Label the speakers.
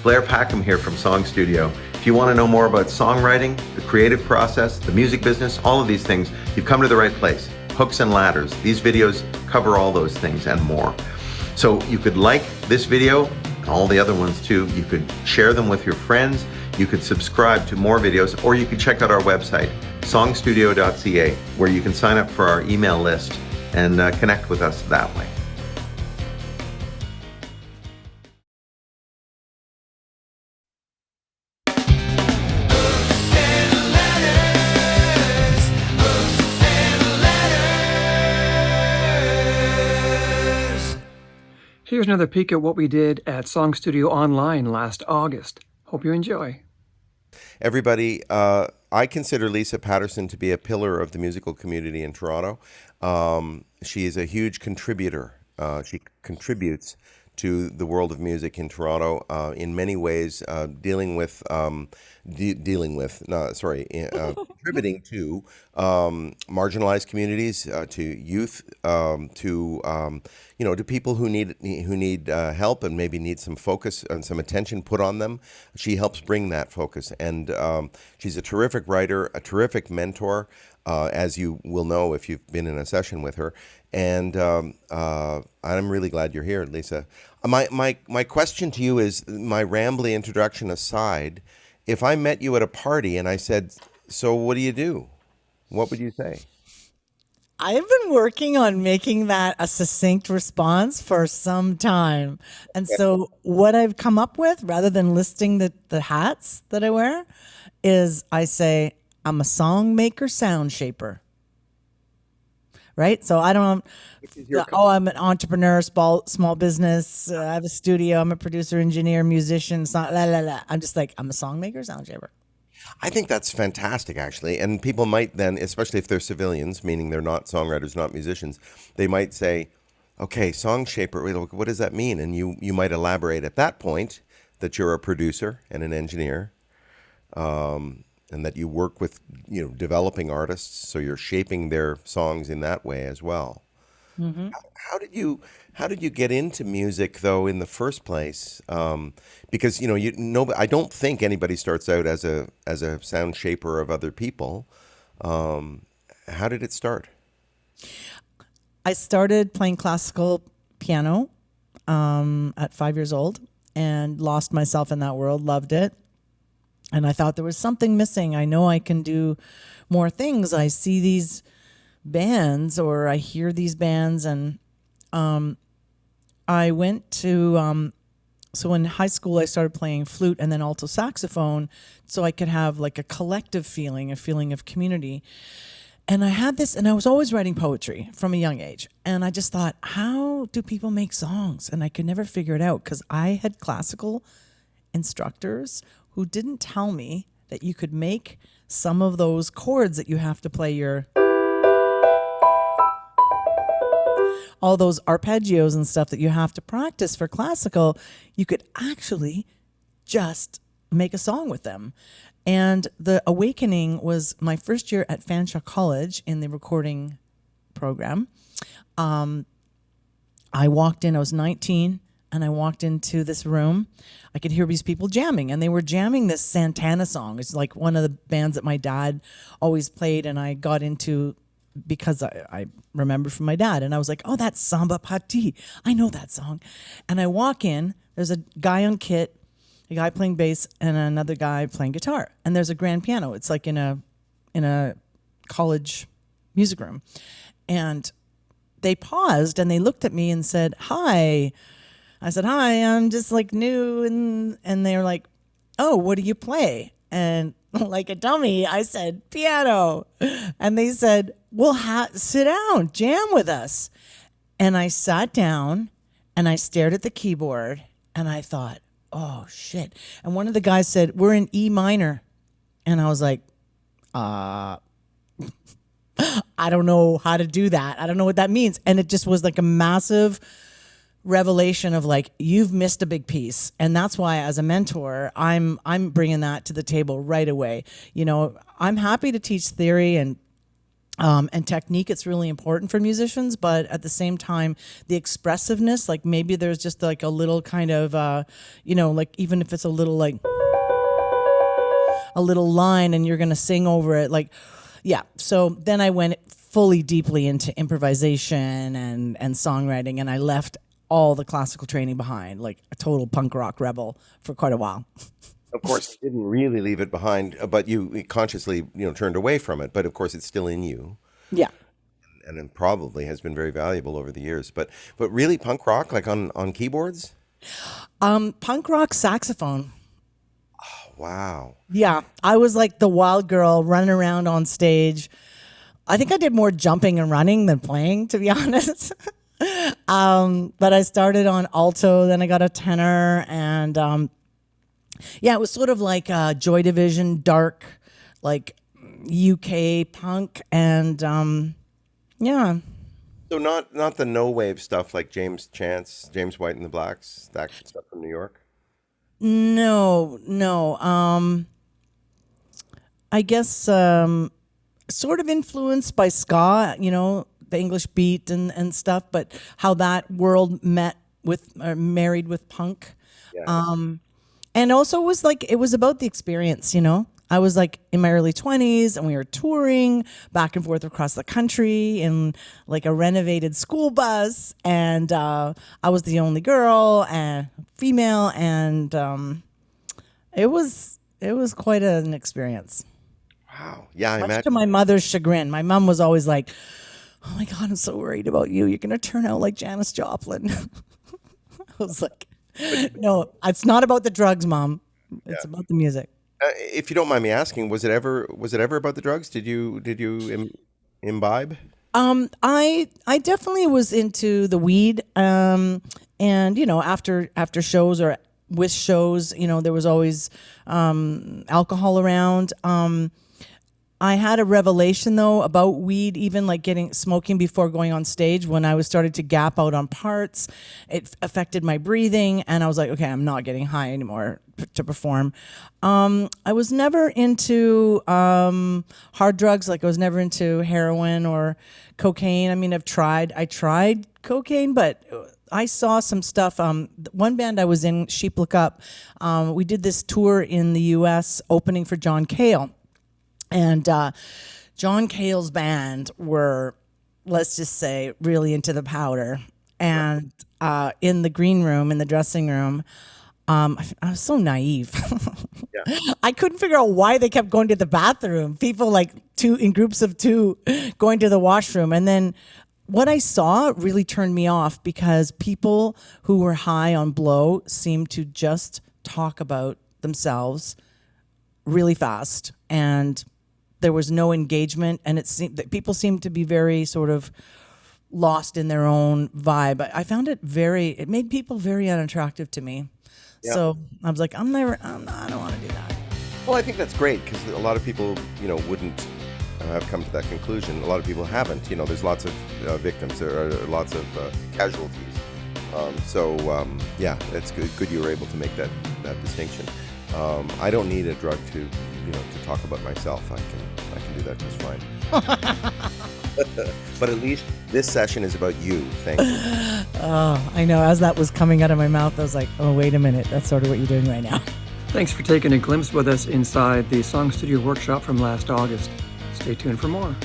Speaker 1: Blair Packham here from SongStudio. If you want to know more about songwriting, the creative process, the music business, all of these things, you've come to the right place. Hooks and ladders. These videos cover all those things and more. So you could like this video and all the other ones too. You could share them with your friends. You could subscribe to more videos, or you could check out our website, songstudio.ca, where you can sign up for our email list and connect with us that way.
Speaker 2: Here's another peek at what we did at SongStudio Online last August. Hope you enjoy.
Speaker 3: Everybody, I consider Lisa Patterson to be a pillar of the musical community in Toronto. She is a huge contributor. She contributes to the world of music in Toronto in many ways, contributing to marginalized communities, to youth, to people who need help and maybe need some focus and some attention put on them. She helps bring that focus, and she's a terrific writer, a terrific mentor, as you will know if you've been in a session with her. And I'm really glad you're here, Lisa. My question to you is, my rambly introduction aside, if I met you at a party and I said, "So what do you do?" What would you say?
Speaker 4: I've been working on making that a succinct response for some time. And so what I've come up with, rather than listing the hats that I wear, is I say, I'm a song maker, sound shaper. Right? So I don't, I'm an entrepreneur, small business. I have a studio. I'm a producer, engineer, musician. It's not I'm just like, I'm a song maker, sound shaper.
Speaker 3: I think that's fantastic, actually. And people might then, especially if they're civilians, meaning they're not songwriters, not musicians, they might say, okay, song shaper, what does that mean? And you might elaborate at that point that you're a producer and an engineer, and that you work with, developing artists, so you're shaping their songs in that way as well. Mm-hmm. How did you get into music though in the first place? Because I don't think anybody starts out as a sound shaper of other people. How did it start?
Speaker 4: I started playing classical piano at 5 years old and lost myself in that world. Loved it. And I thought there was something missing. I know I can do more things. I see these bands or I hear these bands. And I went to, so in high school, I started playing flute and then alto saxophone so I could have like a collective feeling, a feeling of community. And I had this, and I was always writing poetry from a young age. And I just thought, how do people make songs? And I could never figure it out because I had classical instructors who didn't tell me that you could make some of those chords that you have to play all those arpeggios and stuff that you have to practice for classical, you could actually just make a song with them. And the awakening was my first year at Fanshawe College in the recording program. I walked in, I was 19, and I walked into this room. I could hear these people jamming, and they were jamming this Santana song. It's like one of the bands that my dad always played, and I got into because I remember from my dad. And I was like, oh, that's Samba Pati. I know that song. And I walk in, there's a guy on kit, a guy playing bass, and another guy playing guitar. And there's a grand piano. It's like in a college music room. And they paused and they looked at me and said, hi. I said, hi, I'm just like new. And they were like, oh, what do you play? And like a dummy, I said, piano. And they said, well, sit down, jam with us. And I sat down and I stared at the keyboard and I thought, oh, shit. And one of the guys said, we're in E minor. And I was like, I don't know how to do that. I don't know what that means. And it just was like a massive revelation of like, you've missed a big piece. And that's why as a mentor, I'm bringing that to the table right away. I'm happy to teach theory and And technique, it's really important for musicians, but at the same time, the expressiveness, like maybe there's just like a little kind of, like even if it's a little like a little line and you're going to sing over it, like, yeah. So then I went fully deeply into improvisation and songwriting, and I left all the classical training behind, like a total punk rock rebel for quite a while.
Speaker 3: Of course, you didn't really leave it behind, but you consciously, turned away from it. But of course, it's still in you,
Speaker 4: Yeah.
Speaker 3: and it probably has been very valuable over the years. But really, punk rock, like on keyboards?
Speaker 4: Punk rock saxophone.
Speaker 3: Wow.
Speaker 4: Yeah. I was like the wild girl running around on stage. I think I did more jumping and running than playing, to be honest. But I started on alto, then I got a tenor, and yeah, it was sort of like Joy Division, dark, like UK punk, and yeah.
Speaker 3: So not the no wave stuff like James White and the Blacks, that stuff from New York.
Speaker 4: No. I guess sort of influenced by ska, the English beat and stuff, but how that world married with punk.
Speaker 3: Yeah.
Speaker 4: And also it was about the experience, I was like in my early 20s and we were touring back and forth across the country in like a renovated school bus. And I was the only girl and female. And it was quite an experience.
Speaker 3: Wow. Yeah, I
Speaker 4: Much
Speaker 3: imagine.
Speaker 4: to my mother's chagrin. My mom was always like, "Oh my God, I'm so worried about you. You're going to turn out like Janis Joplin." I was like, "No, it's not about the drugs, Mom. It's about the music."
Speaker 3: If you don't mind me asking, was it ever about the drugs? Did you imbibe?
Speaker 4: I definitely was into the weed. And after shows or with shows, there was always alcohol around. I had a revelation though about weed, even like smoking before going on stage. When I was started to gap out on parts, it affected my breathing, and I was like, okay, I'm not getting high anymore to perform. I was never into hard drugs. Like I was never into heroin or cocaine. I mean, I tried cocaine, but I saw some stuff. One band I was in, Sheep Look Up, we did this tour in the U.S. opening for John Cale. And John Cale's band were, let's just say, really into the powder. And in the green room, in the dressing room, I was so naive. Yeah. I couldn't figure out why they kept going to the bathroom. People like in groups of two going to the washroom. And then what I saw really turned me off because people who were high on blow seemed to just talk about themselves really fast. And there was no engagement, and it seemed that people seemed to be very sort of lost in their own vibe. I found it made people very unattractive to me. Yeah. So I was like, I don't want to do that.
Speaker 3: Well, I think that's great because a lot of people, wouldn't have come to that conclusion. A lot of people haven't. There's lots of victims, there are lots of casualties. Yeah, it's good you were able to make that distinction. I don't need a drug to talk about myself. I can do that just fine. But at least this session is about you. Thank you.
Speaker 4: Oh, I know. As that was coming out of my mouth, I was like, oh, wait a minute. That's sort of what you're doing right now.
Speaker 2: Thanks for taking a glimpse with us inside the SongStudio workshop from last August. Stay tuned for more.